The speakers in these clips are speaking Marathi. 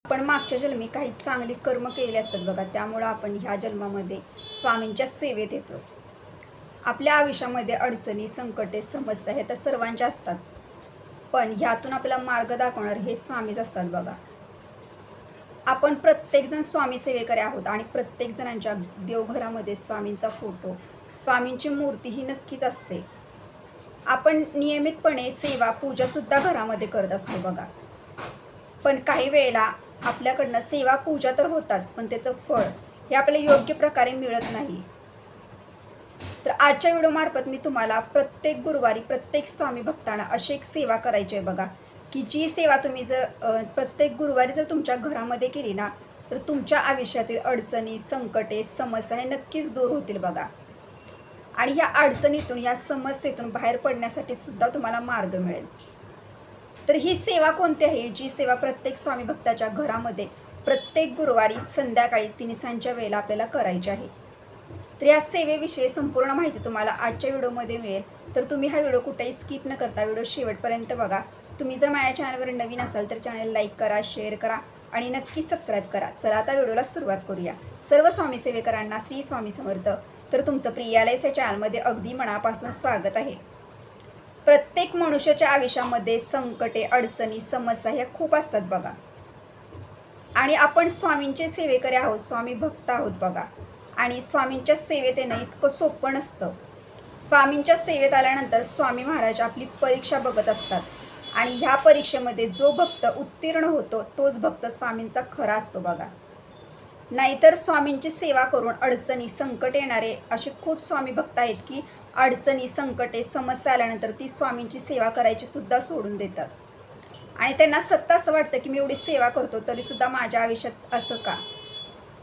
पण मागच्या जन्मी काही चांगली कर्म केली असतात बघा, त्यामुळं आपण ह्या जन्मामध्ये स्वामींच्या सेवेत येतो. आपल्या आयुष्यामध्ये अडचणी, संकटे, समस्या हे तर सर्वांच्या असतात, पण ह्यातून आपल्याला मार्ग दाखवणारे हे स्वामीच असतात बघा. आपण प्रत्येकजण स्वामी सेवेकरी आहोत आणि प्रत्येक जणांच्या देवघरामध्ये स्वामींचा फोटो, स्वामींची मूर्ती ही नक्कीच असते. आपण नियमितपणे सेवा, पूजासुद्धा घरामध्ये करत असतो बघा. पण काही वेळेला आपल्याकडनं सेवा, पूजा तर होताच, पण त्याचं फळ हे आपल्याला योग्य प्रकारे मिळत नाही. तर आजच्या व्हिडिओमार्फत मी तुम्हाला प्रत्येक गुरुवारी प्रत्येक स्वामी भक्तांना अशी एक सेवा करायची आहे बघा, की जी सेवा तुम्ही जर प्रत्येक गुरुवारी जर तुमच्या घरामध्ये केली ना, तर तुमच्या आयुष्यातील अडचणी, संकटे, समस्या हे नक्कीच दूर होतील बघा. आणि ह्या अडचणीतून, ह्या समस्येतून बाहेर पडण्यासाठी सुद्धा तुम्हाला मार्ग मिळेल. तर ही सेवा कोणती आहे, जी सेवा प्रत्येक स्वामी भक्ताच्या घरामध्ये प्रत्येक गुरुवारी संध्याकाळी 3:00 वेळेला आपल्याला करायची आहे. तर या सेवेविषयी संपूर्ण माहिती तुम्हाला आजच्या व्हिडिओमध्ये मिळेल. तर तुम्ही हा व्हिडिओ कुठेही स्किप न करता व्हिडिओ शेवटपर्यंत बघा. तुम्ही जर माझ्या चॅनलवर नवीन असाल तर चॅनल लाईक करा, शेअर करा आणि नक्की सबस्क्राईब करा. चला आता व्हिडिओला सुरुवात करूया. सर्व स्वामी सेवेकरांना श्री स्वामी समर्थ. तर तुमचं प्रियालयस या चॅनलमध्ये अगदी मनापासून स्वागत आहे. प्रत्येक मनुष्याच्या आयुष्यामध्ये संकटे, अडचणी, समस्या ह्या खूप असतात बघा. आणि आपण स्वामींचे सेवेकरी आहोत, स्वामी भक्त आहोत बघा. आणि स्वामींच्या सेवेत येणं इतकं सोपं नसतं. स्वामींच्या सेवेत आल्यानंतर स्वामी महाराज आपली परीक्षा बघत असतात आणि ह्या परीक्षेमध्ये जो भक्त उत्तीर्ण होतो तोच भक्त स्वामींचा खरा असतो बघा. नाहीतर स्वामींची सेवा करून अडचणी, संकट येणारे असे खूप स्वामी भक्त आहेत की अडचणी, संकटे, समस्या आल्यानंतर ती स्वामींची सेवा करायची सुद्धा सोडून देतात. आणि त्यांना सत्ता असं वाटतं की मी एवढी सेवा करतो तरीसुद्धा माझ्या आयुष्यात असं का.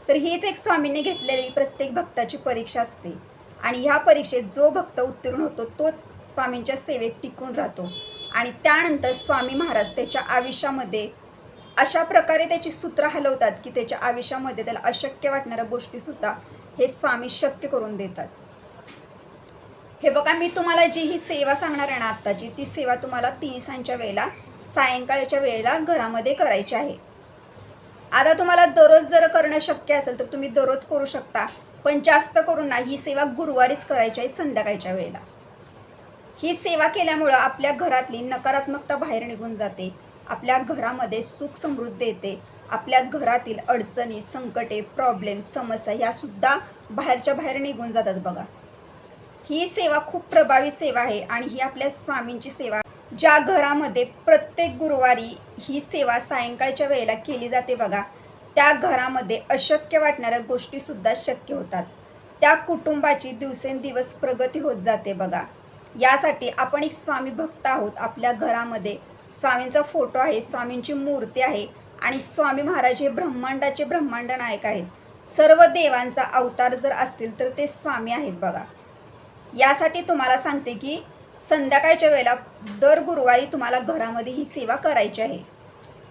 तर हीच एक स्वामींनी घेतलेली प्रत्येक भक्ताची परीक्षा असते. आणि ह्या परीक्षेत जो भक्त उत्तीर्ण होतो तोच स्वामींच्या सेवेत टिकून राहतो. आणि त्यानंतर स्वामी महाराज त्याच्या आयुष्यामध्ये अशा प्रकारे त्याची सूत्र हलवतात की त्याच्या आयुष्यामध्ये त्याला अशक्य वाटणाऱ्या गोष्टीसुद्धा हे स्वामी शक्य करून देतात. हे बघा, मी तुम्हाला जी ही सेवा सांगणार आहे ना आत्ताची, ती सेवा तुम्हाला 3:00 वेळेला सायंकाळच्या वेळेला घरामध्ये करायची आहे. आता तुम्हाला दररोज जर करणं शक्य असेल तर तुम्ही दररोज करू शकता, पण जास्त करून ना ही सेवा गुरुवारीच करायची आहे संध्याकाळच्या वेळेला. ही सेवा केल्यामुळं आपल्या घरातली नकारात्मकता बाहेर निघून जाते, आपल्या घरामध्ये सुख समृद्धी येते, आपल्या घरातील अडचणी, संकटे, प्रॉब्लेम, समस्या ह्यासुद्धा बाहेरच्या बाहेर निघून जातात बघा. ही सेवा खूप प्रभावी सेवा आहे आणि ही आपल्या स्वामींची सेवा, ज्या घरामध्ये प्रत्येक गुरुवारी ही सेवा सायंकाळच्या वेळेला केली जाते बघा, त्या घरामध्ये अशक्य वाटणाऱ्या गोष्टीसुद्धा शक्य होतात. त्या कुटुंबाची दिवसेंदिवस प्रगती होत जाते बघा. यासाठी आपण एक स्वामी भक्त आहोत. आपल्या घरामध्ये स्वामींचा फोटो आहे, स्वामींची मूर्ती आहे आणि स्वामी महाराज हे ब्रह्मांडाचे ब्रह्मांड नायक आहेत. सर्व देवांचा अवतार जर असतील तर ते स्वामी आहेत बघा. यासाठी तुम्हाला सांगते की संध्याकाळच्या वेळेला दर गुरुवारी तुम्हाला घरामध्ये ही सेवा करायची आहे.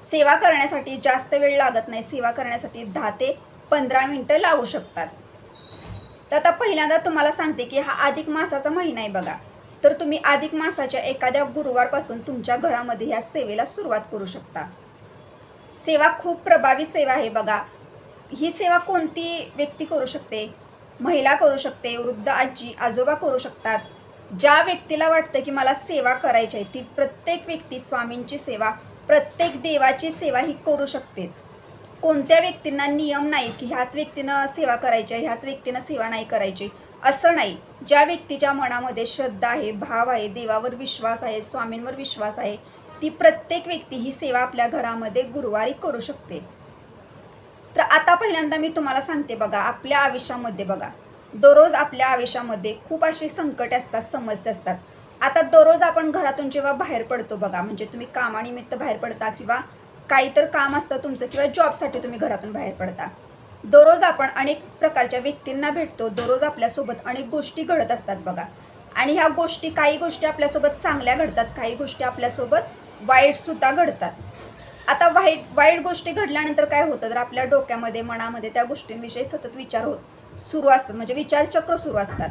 सेवा करण्यासाठी जास्त वेळ लागत नाही. सेवा करण्यासाठी 10 ते 15 मिनटं लागू शकतात. तर आता पहिल्यांदा तुम्हाला सांगते की हा अधिक मासाचा महिना आहे बघा. तर तुम्ही अधिक मासाच्या एखाद्या गुरुवारपासून तुमच्या घरामध्ये ह्या सेवेला सुरुवात करू शकता. सेवा खूप प्रभावी सेवा आहे बघा. ही सेवा कोणती व्यक्ती करू शकते? महिला करू शकते, वृद्ध आजी आजोबा करू शकतात. ज्या व्यक्तीला वाटतं की मला सेवा करायची आहे ती प्रत्येक व्यक्ती स्वामींची सेवा, प्रत्येक देवाची सेवा ही करू शकतेच. कोणत्या व्यक्तींना नियम नाहीत की ह्याच व्यक्तीनं सेवा करायची आहे, ह्याच व्यक्तीनं सेवा नाही करायची, असं नाही. ज्या व्यक्तीच्या मनामध्ये श्रद्धा आहे, भाव आहे, देवावर विश्वास आहे, स्वामींवर विश्वास आहे, ती प्रत्येक व्यक्ती ही सेवा आपल्या घरामध्ये गुरुवारी करू शकते. तर आता पहिल्यांदा मी तुम्हाला सांगते बघा, आपल्या आयुष्यामध्ये बघा दररोज आपल्या आयुष्यामध्ये खूप अशी संकटे असतात, समस्या असतात. आता दररोज आपण घरातून जेव्हा बाहेर पडतो बघा, म्हणजे तुम्ही कामानिमित्त बाहेर पडता किंवा काही तर काम असतं तुमचं किंवा जॉबसाठी तुम्ही घरातून बाहेर पडता. दररोज आपण अनेक प्रकारच्या व्यक्तींना भेटतो, दररोज आपल्यासोबत अनेक गोष्टी घडत असतात बघा. आणि ह्या गोष्टी, काही गोष्टी आपल्यासोबत चांगल्या घडतात, काही गोष्टी आपल्यासोबत वाईटसुद्धा घडतात. आता वाईट गोष्टी घडल्यानंतर काय होतं, तर आपल्या डोक्यामध्ये, मनामध्ये त्या गोष्टींविषयी सतत विचार सुरू असतात, म्हणजे विचारचक्र सुरू असतात.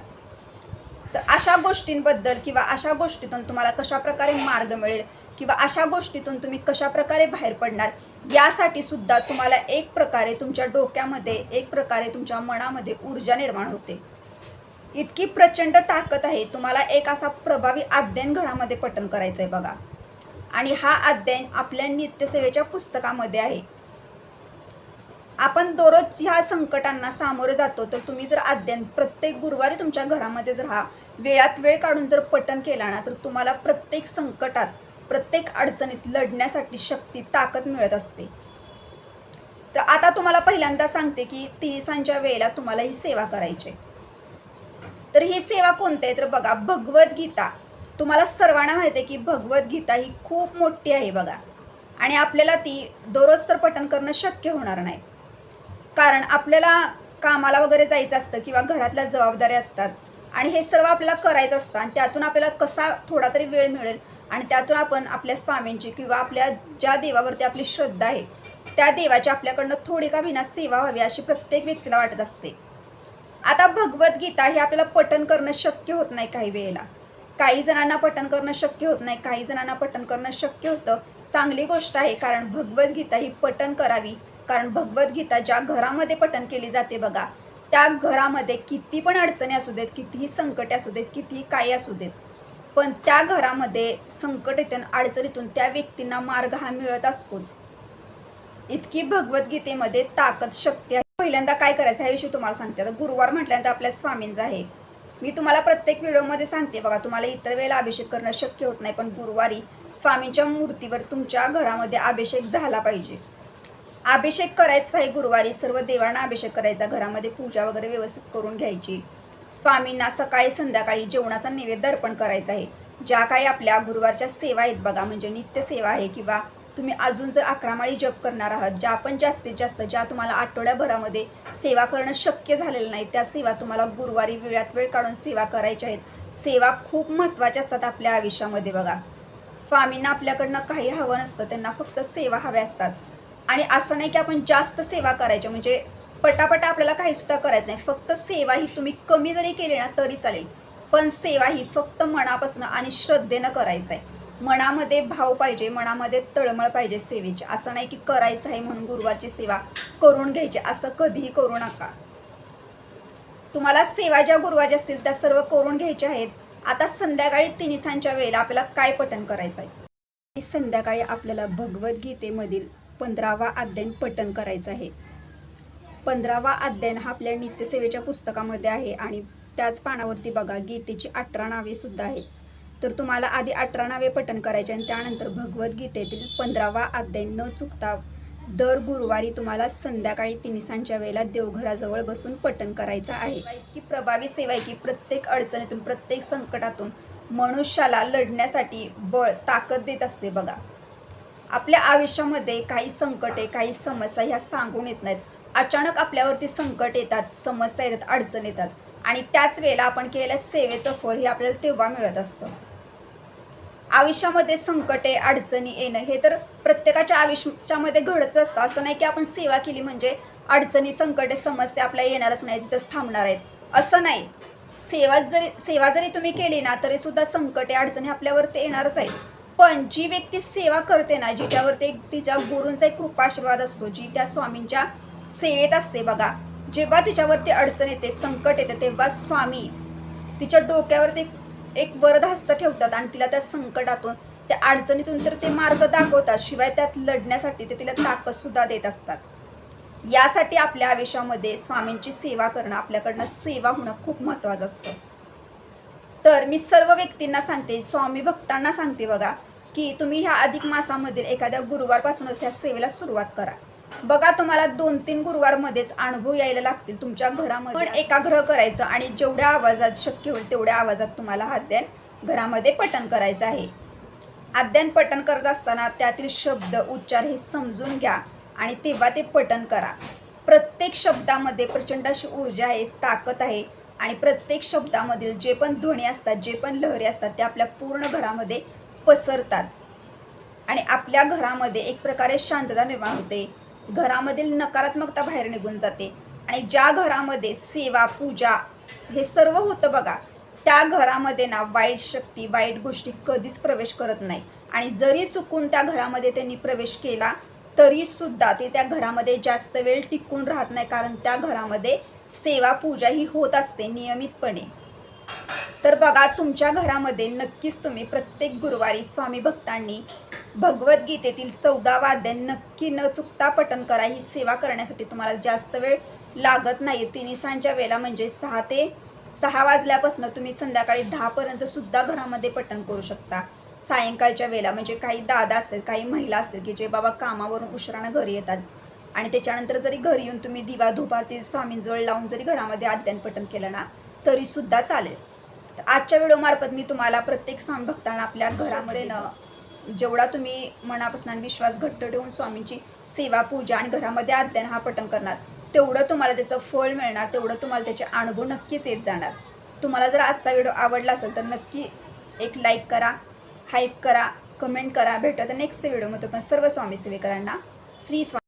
तर अशा गोष्टींबद्दल किंवा अशा गोष्टीतून तुम्हाला कशा प्रकारे मार्ग मिळेल किंवा अशा गोष्टीतून तुम्ही कशाप्रकारे बाहेर पडणार, यासाठी सुद्धा तुम्हाला एक प्रकारे तुमच्या डोक्यामध्ये, एक प्रकारे तुमच्या मनामध्ये ऊर्जा निर्माण होते. इतकी प्रचंड ताकद आहे. तुम्हाला एक असा प्रभावी अध्ययन घरामध्ये पठण करायचं आहे बघा. आणि हा अध्ययन आपल्या नित्यसेवेच्या पुस्तकामध्ये आहे. आपण दररोज ह्या संकटांना सामोरे जातो, तर तुम्ही जर अध्ययन प्रत्येक गुरुवारी तुमच्या घरामध्ये जर हा वेळात वेळ काढून जर पठण केला ना, तर तुम्हाला प्रत्येक संकटात, प्रत्येक अडचणीत लढण्यासाठी शक्ती, ताकद मिळत असते. तर आता तुम्हाला पहिल्यांदा सांगते की तिळसांच्या वेळेला तुम्हाला ही सेवा करायची आहे. तर ही सेवा कोणती आहे तर बघा, भगवद्गीता. तुम्हाला सर्वांना माहिती आहे की भगवद्गीता ही खूप मोठी आहे बघा. आणि आपल्याला ती दररोज तर पठण करणं शक्य होणार नाही, कारण आपल्याला कामाला वगैरे जायचं असतं किंवा घरातल्या जबाबदाऱ्या असतात आणि हे सर्व आपल्याला करायचं असतं. आणि त्यातून आपल्याला कसा थोडा तरी वेळ मिळेल आणि त्यातून आपण आपल्या स्वामींची किंवा आपल्या ज्या देवावरती आपली श्रद्धा आहे त्या देवाची आपल्याकडनं थोडी का विना सेवा व्हावी अशी प्रत्येक व्यक्तीला वाटत असते. आता भगवद्गीता हे आपल्याला पठण करणं शक्य होत नाही काही वेळेला. काही जणांना पठण करणं शक्य होत नाही, काही जणांना पठण करणं शक्य होतं. चांगली गोष्ट आहे, कारण भगवद्गीता ही पठण करावी. कारण भगवद्गीता ज्या घरामध्ये पठण केली जाते बघा, त्या घरामध्ये किती पण अडचणी असू देत, कितीही संकटे असू देत, कितीही काही असू देत, पण त्या घरामध्ये संकटातून, अडचणीतून त्या व्यक्तींना मार्ग हा मिळत असतोच. इतकी भगवद्गीतेमध्ये ताकद, शक्ती आहे. पहिल्यांदा काय करायचं ह्याविषयी तुम्हाला सांगते. आता गुरुवार म्हटल्यानंतर आपल्या स्वामींचा आहे. मी तुम्हाला प्रत्येक व्हिडिओमध्ये सांगते बघा, तुम्हाला इतर वेळेला अभिषेक करणं शक्य होत नाही, पण गुरुवारी स्वामींच्या मूर्तीवर तुमच्या घरामध्ये अभिषेक झाला पाहिजे. अभिषेक करायचा आहे गुरुवारी. सर्व देवांना अभिषेक करायचा. घरामध्ये पूजा वगैरे व्यवस्थित करून घ्यायची. स्वामींना सकाळी संध्याकाळी जेवणाचा नैवेद्य अर्पण करायचा आहे. ज्या काही आपल्या गुरुवारच्या सेवा आहेत बघा, म्हणजे नित्य सेवा आहे, किंवा तुम्ही अजून जर 11 माळी जप करणार आहात, ज्या पण जास्तीत जास्त ज्या तुम्हाला आठवड्याभरामध्ये सेवा करणं शक्य झालेलं नाही, त्या सेवा तुम्हाला गुरुवारी वेळात वेळ काढून सेवा करायच्या आहेत. सेवा खूप महत्त्वाच्या असतात आपल्या आयुष्यामध्ये बघा. स्वामींना आपल्याकडनं काही हवं नसतं, त्यांना फक्त सेवा हव्या असतात. आणि असं नाही की आपण जास्त सेवा करायच्या, म्हणजे पटापटा आपल्याला काही सुद्धा करायचं नाही. फक्त सेवा ही तुम्ही कमी जरी केली ना तरी चालेल, पण सेवा ही फक्त मनापासून आणि श्रद्धेनं करायचं आहे. मनामध्ये भाव पाहिजे, मनामध्ये तळमळ पाहिजे सेवेची. असं नाही की करायचं आहे म्हणून गुरुवारची सेवा करून घ्यायची, असं कधीही करू नका. तुम्हाला सेवा ज्या गुरुवारच्या असतील त्या सर्व करून घ्यायच्या आहेत. आता संध्याकाळी तिन्हीसांच्या वेळेला आपल्याला काय पठण करायचं आहे. संध्याकाळी आपल्याला भगवद्गीतेमधील 15वा अध्याय पठण करायचं आहे. 15वा अध्याय हा आपल्या नित्यसेवेच्या पुस्तकामध्ये आहे आणि त्याच पानावरती बघा गीतेची 18 नावे सुद्धा आहेत. तर तुम्हाला आधी 18 नावे पठण करायचे आणि त्यानंतर भगवद्गीतेतील 15वा अध्याय न चुकता दर गुरुवारी तुम्हाला संध्याकाळी तिन्हीसांच्या वेळेला देवघराजवळ बसून पठण करायचं आहे. इतकी प्रभावी सेवा आहे की प्रत्येक अडचणीतून, प्रत्येक संकटातून मनुष्याला लढण्यासाठी बळ, ताकद देत असते बघा. आपल्या आयुष्यामध्ये काही संकटे, काही समस्या ह्या सांगून येत नाहीत. अचानक आपल्यावरती संकट येतात, समस्या येतात, अडचण येतात आणि त्याच वेळेला आपण केलेल्या सेवेचं फळ हे आपल्याला तेव्हा मिळत असतं. आयुष्यामध्ये संकटे, अडचणी येणं हे तर प्रत्येकाच्या आयुष्यामध्ये घडतच असतं. असं नाही की आपण सेवा केली म्हणजे अडचणी, संकटे, समस्या आपल्या येणारच नाही, तिथंच थांबणार आहेत, असं नाही. सेवा जरी तुम्ही केली ना तरी सुद्धा संकटे, अडचणी आपल्यावरती येणारच आहेत. पण जी व्यक्ती सेवा करते ना, जिच्यावरती तिच्या गुरूंचा एक कृपाशीर्वाद असतो, जी त्या स्वामींच्या सेवेत असते बघा, जेव्हा तिच्यावरती अडचण येते, संकट येते, तेव्हा स्वामी तिच्या डोक्यावरती एक वरद हस्त ठेवतात आणि तिला त्या संकटातून, त्या अडचणीतून तर ते मार्ग दाखवतात, शिवाय त्यात लढण्यासाठी ते तिला ताकद सुद्धा देत असतात. यासाठी आपल्या आयुष्यामध्ये स्वामींची सेवा करणं, आपल्याकडनं सेवा होणं खूप महत्त्वाचं असतं. तर मी सर्व व्यक्तींना सांगते, स्वामी भक्तांना सांगते बघा, की तुम्ही ह्या अधिक मासामधील एखाद्या गुरुवारपासूनच ह्या सेवेला सुरुवात करा. बघा, तुम्हाला 2-3 गुरुवारमध्येच अनुभव यायला लागतील. तुमच्या घरामध्ये पण एकाग्रह करायचं आणि जेवढ्या आवाजात शक्य होईल तेवढ्या आवाजात तुम्हाला हा अध्ययन घरामध्ये पठण करायचं आहे. अध्ययन पठण करत असताना त्यातील शब्द, उच्चार हे समजून घ्या आणि तेव्हा ते पठण करा. प्रत्येक शब्दामध्ये प्रचंड अशी ऊर्जा आहे, ताकद आहे आणि प्रत्येक शब्दामधील जे पण ध्वनी असतात, जे पण लहरी असतात, त्या आपल्या पूर्ण घरामध्ये पसरतात आणि आपल्या घरामध्ये एक प्रकारे शांतता निर्माण होते. घरामधील नकारात्मकता बाहेर निघून जाते आणि ज्या घरामध्ये सेवा, पूजा हे सर्व होतं बघा, त्या घरामध्ये ना वाईट शक्ती, वाईट गोष्टी कधीच प्रवेश करत नाही आणि जरी चुकून त्या घरामध्ये त्यांनी प्रवेश केला तरीसुद्धा ते त्या घरामध्ये जास्त वेळ टिकून राहत नाही, कारण त्या घरामध्ये सेवा पूजा ही होत असते नियमितपणे. तर बघा, तुमच्या घरामध्ये नक्कीच तुम्ही प्रत्येक गुरुवारी स्वामी भक्तांनी भगवद्गीतेतील 14 अध्याय नक्की न चुकता पठण करा. ही सेवा करण्यासाठी तुम्हाला जास्त वेळ लागत नाही. तिन्हीसांच्या वेळेला म्हणजे 6 वाजल्यापासून तुम्ही संध्याकाळी 10 पर्यंत सुद्धा घरामध्ये पठण करू शकता. सायंकाळच्या वेळेला म्हणजे काही दादा असतील, काही महिला असतील की जे बाबा कामावरून उशिरानं घरी येतात आणि त्याच्यानंतर जरी घरी येऊन तुम्ही दिवा धुपारती स्वामींजवळ लावून जरी घरामध्ये अध्यान पठण केलं ना तरीसुद्धा चालेल. तर आजच्या व्हिडिओमार्फत मी तुम्हाला प्रत्येक स्वामी भक्तांना आपल्या घरामध्ये जेवढा तुम्ही मनापासून विश्वास घट्ट ठेवून स्वामींची सेवा पूजा आणि घरामध्ये अध्यान हा पठण करणार तेवढं तुम्हाला त्याचं फळ मिळणार, तेवढं तुम्हाला त्याचे अनुभव नक्कीच येत जाणार. तुम्हाला जर आजचा व्हिडिओ आवडला असेल तर नक्की एक लाईक करा, हाईप करा, कमेंट करा. भेटूया नेक्स्ट व्हिडिओमध्ये पण सर्व स्वामी सेवेकरांना श्री स्वामी.